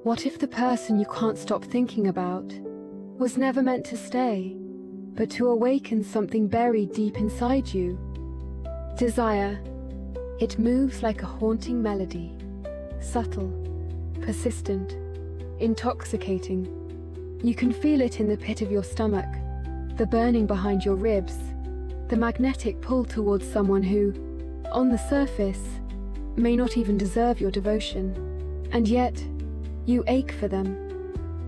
What if the person you can't stop thinking about was never meant to stay, but to awaken something buried deep inside you? Desire. It moves like a haunting melody, subtle, persistent, intoxicating. You can feel it in the pit of your stomach, the burning behind your ribs, the magnetic pull towards someone who, on the surface, may not even deserve your devotion. And yet, you ache for them.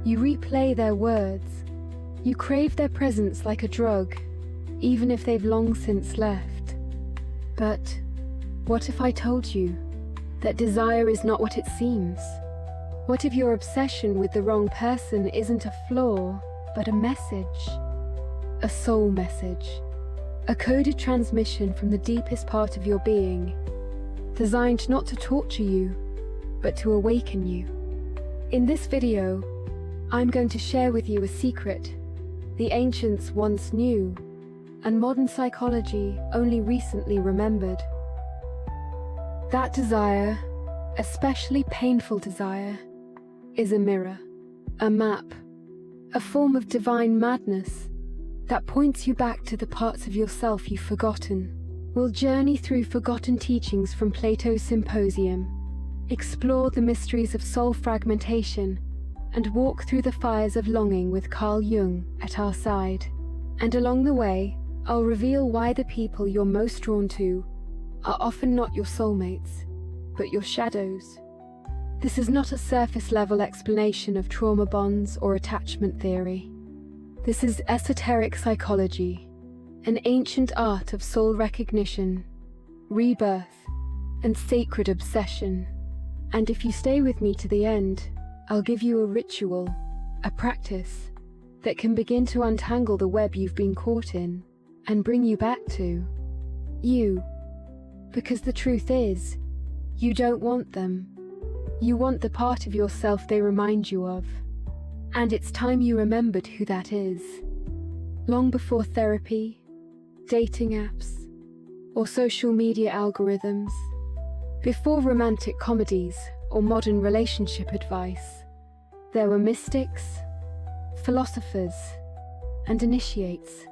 You replay their words. You crave their presence like a drug, even if they've long since left. But what if I told you that desire is not what it seems? What if your obsession with the wrong person isn't a flaw, but a message? A soul message. A coded transmission from the deepest part of your being, designed not to torture you, but to awaken you. In this video, I'm going to share with you a secret the ancients once knew, and modern psychology only recently remembered. That desire, especially painful desire, is a mirror, a map, a form of divine madness that points you back to the parts of yourself you've forgotten. We'll journey through forgotten teachings from Plato's Symposium, explore the mysteries of soul fragmentation, and walk through the fires of longing with Jung at our side. And along the way, I'll reveal why the people you're most drawn to are often not your soulmates, but your shadows. This is not a surface-level explanation of trauma bonds or attachment theory. This is esoteric psychology, an ancient art of soul recognition, rebirth, and sacred obsession. And if you stay with me to the end, I'll give you a ritual, a practice, that can begin to untangle the web you've been caught in and bring you back to you. Because the truth is, you don't want them. You want the part of yourself they remind you of. And it's time you remembered who that is. Long before therapy, dating apps, or social media algorithms, before romantic comedies or modern relationship advice, there were mystics, philosophers, and initiates,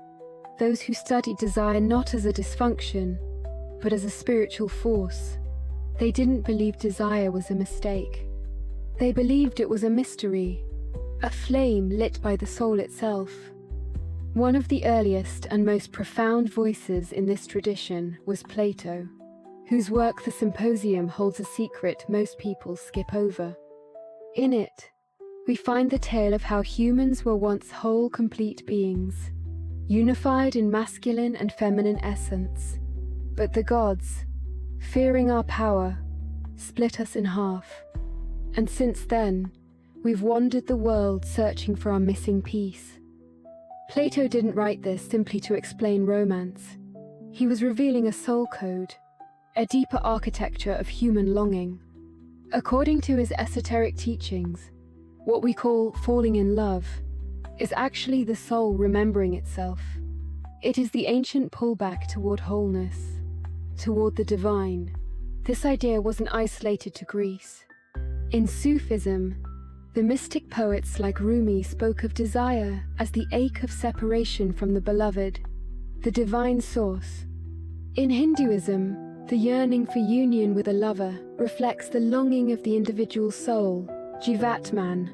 those who studied desire not as a dysfunction, but as a spiritual force. They didn't believe desire was a mistake. They believed it was a mystery, a flame lit by the soul itself. One of the earliest and most profound voices in this tradition was Plato, whose work the Symposium holds a secret most people skip over. In it, we find the tale of how humans were once whole, complete beings, unified in masculine and feminine essence. But the gods, fearing our power, split us in half. And since then, we've wandered the world searching for our missing piece. Plato didn't write this simply to explain romance. He was revealing a soul code, a deeper architecture of human longing. According to his esoteric teachings, what we call falling in love is actually the soul remembering itself. It is the ancient pullback toward wholeness, toward the divine. This idea wasn't isolated to Greece. In Sufism, the mystic poets like Rumi spoke of desire as the ache of separation from the beloved, the divine source. In Hinduism, the yearning for union with a lover reflects the longing of the individual soul, Jivatman,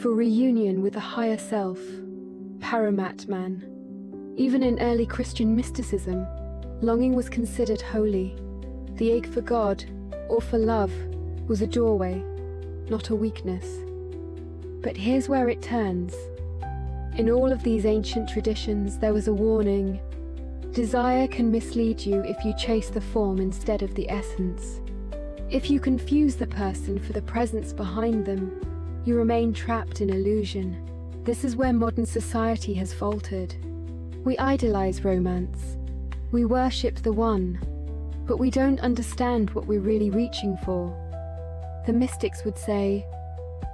for reunion with a higher self, Paramatman. Even in early Christian mysticism, longing was considered holy. The ache for God, or for love, was a doorway, not a weakness. But here's where it turns. In all of these ancient traditions, there was a warning. Desire can mislead you if you chase the form instead of the essence. If you confuse the person for the presence behind them, you remain trapped in illusion. This is where modern society has faltered. We idolize romance. We worship the one, but we don't understand what we're really reaching for. The mystics would say,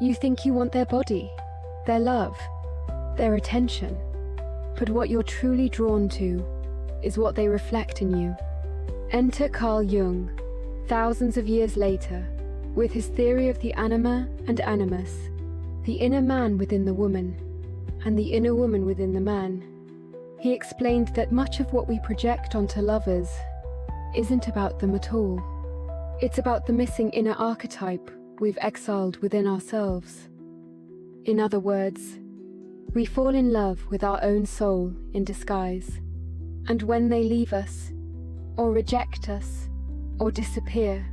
you think you want their body, their love, their attention, but what you're truly drawn to is what they reflect in you. Enter Carl Jung, thousands of years later, with his theory of the anima and animus, the inner man within the woman, and the inner woman within the man. He explained that much of what we project onto lovers isn't about them at all. It's about the missing inner archetype we've exiled within ourselves. In other words, we fall in love with our own soul in disguise, and when they leave us, or reject us, or disappear,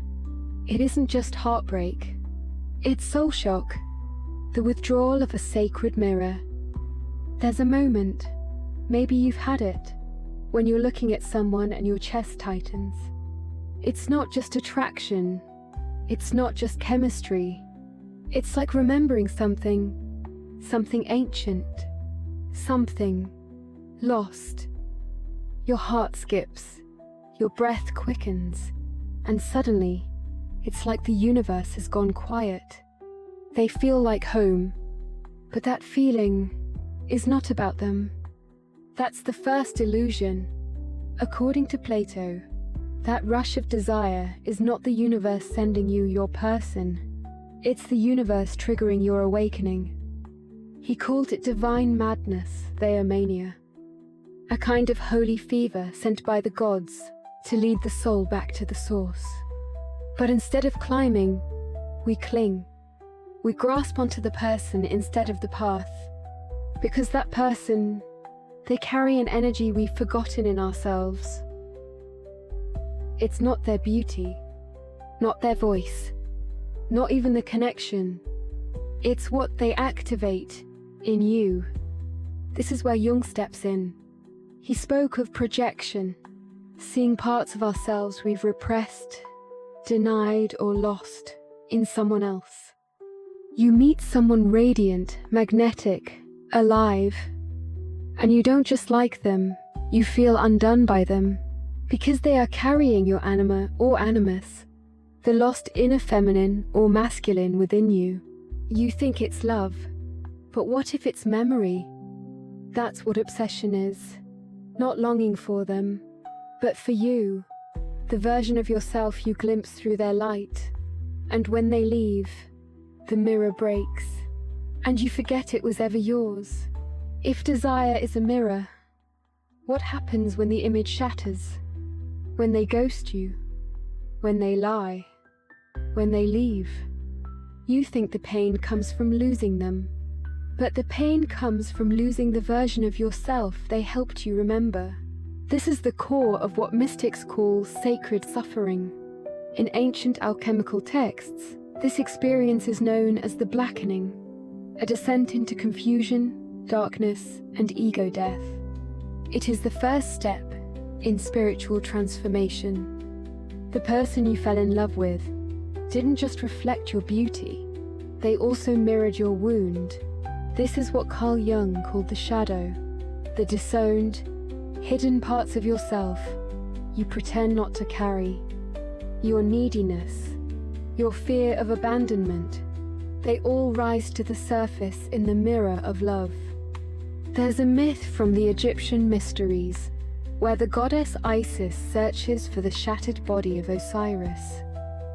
it isn't just heartbreak, it's soul shock, the withdrawal of a sacred mirror. There's a moment, maybe you've had it, when you're looking at someone and your chest tightens. It's not just attraction, it's not just chemistry, it's like remembering something ancient, something lost. Your heart skips, your breath quickens, and suddenly, it's like the universe has gone quiet. They feel like home, but that feeling is not about them. That's the first illusion. According to Plato, that rush of desire is not the universe sending you your person. It's the universe triggering your awakening. He called it divine madness, theomania, a kind of holy fever sent by the gods to lead the soul back to the source. But instead of climbing, we cling. We grasp onto the person instead of the path, because that person, they carry an energy we've forgotten in ourselves. It's not their beauty, not their voice, not even the connection. It's what they activate in you. This is where Jung steps in. He spoke of projection, seeing parts of ourselves we've repressed, denied, or lost in someone else. You meet someone radiant, magnetic, alive, and you don't just like them, you feel undone by them, because they are carrying your anima or animus, the lost inner feminine or masculine within you. You think it's love, but what if it's memory? That's what obsession is. Not longing for them, but for you, the version of yourself you glimpse through their light. And when they leave, the mirror breaks, and you forget it was ever yours. If desire is a mirror, what happens when the image shatters? When they ghost you? When they lie? When they leave? You think the pain comes from losing them, but the pain comes from losing the version of yourself they helped you remember. This is the core of what mystics call sacred suffering. In ancient alchemical texts, this experience is known as the blackening, a descent into confusion, darkness, and ego death. It is the first step in spiritual transformation. The person you fell in love with didn't just reflect your beauty, they also mirrored your wound. This is what Carl Jung called the shadow, the disowned, hidden parts of yourself you pretend not to carry. Your neediness, your fear of abandonment, they all rise to the surface in the mirror of love. There's a myth from the Egyptian mysteries where the goddess Isis searches for the shattered body of Osiris.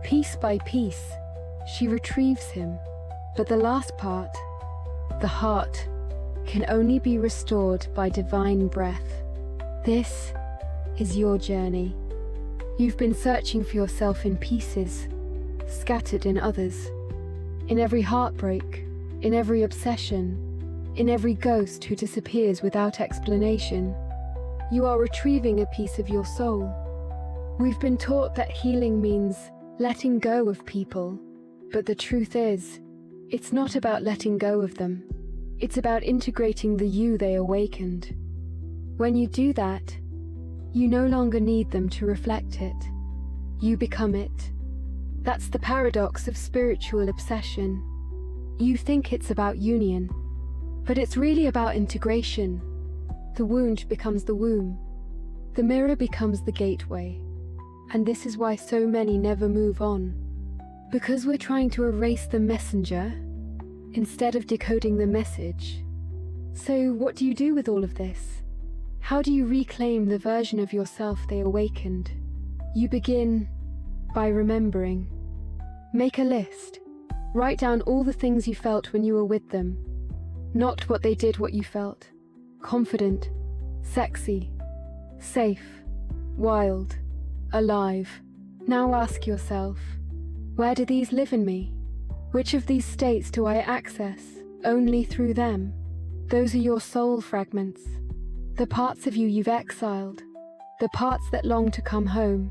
Piece by piece, she retrieves him, but the last part, the heart, can only be restored by divine breath. This is your journey. You've been searching for yourself in pieces, scattered in others, in every heartbreak, in every obsession, in every ghost who disappears without explanation. You are retrieving a piece of your soul. We've been taught that healing means letting go of people, but the truth is, it's not about letting go of them. It's about integrating the you they awakened. When you do that, you no longer need them to reflect it. You become it. That's the paradox of spiritual obsession. You think it's about union, but it's really about integration. The wound becomes the womb. The mirror becomes the gateway. And this is why so many never move on. Because we're trying to erase the messenger instead of decoding the message. So what do you do with all of this? How do you reclaim the version of yourself they awakened? You begin by remembering. Make a list. Write down all the things you felt when you were with them. Not what they did, what you felt. Confident, sexy, safe, wild, alive. Now ask yourself, where do these live in me? Which of these states do I access only through them? Those are your soul fragments, the parts of you you've exiled, the parts that long to come home.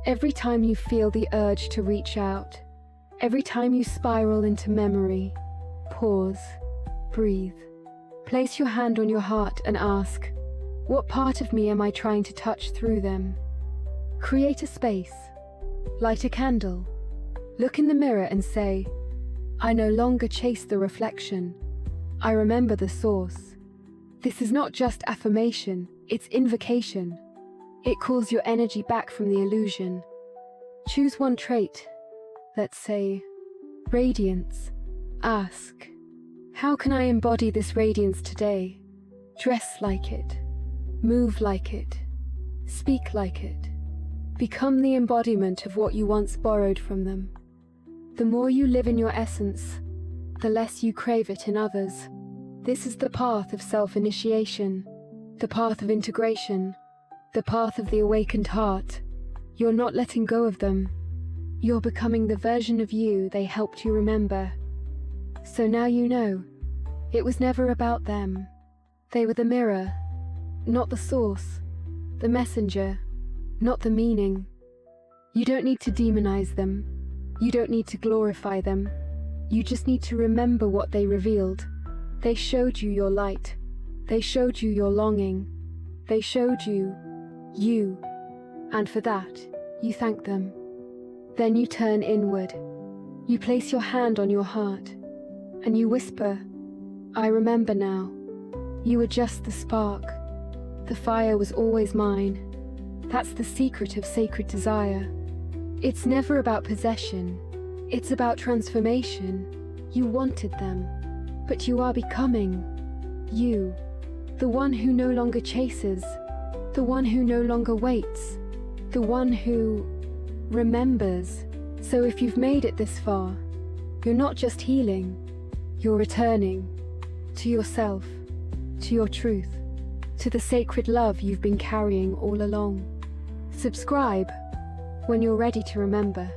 Every time you feel the urge to reach out, every time you spiral into memory, pause, breathe. Place your hand on your heart and ask, what part of me am I trying to touch through them? Create a space. Light a candle. Look in the mirror and say, I no longer chase the reflection. I remember the source. This is not just affirmation, it's invocation. It calls your energy back from the illusion. Choose one trait. Let's say, radiance. Ask, how can I embody this radiance today? Dress like it. Move like it. Speak like it. Become the embodiment of what you once borrowed from them. The more you live in your essence, the less you crave it in others. This is the path of self-initiation, the path of integration, the path of the awakened heart. You're not letting go of them. You're becoming the version of you they helped you remember. So now you know, it was never about them. They were the mirror, not the source, the messenger, not the meaning. You don't need to demonize them. You don't need to glorify them. You just need to remember what they revealed. They showed you your light. They showed you your longing. They showed you, you. And for that, you thank them. Then you turn inward. You place your hand on your heart, and you whisper, I remember now. You were just the spark. The fire was always mine. That's the secret of sacred desire. It's never about possession. It's about transformation. You wanted them, but you are becoming you. The one who no longer chases. The one who no longer waits. The one who remembers. So if you've made it this far, you're not just healing, you're returning to yourself, to your truth, to the sacred love you've been carrying all along. Subscribe when you're ready to remember.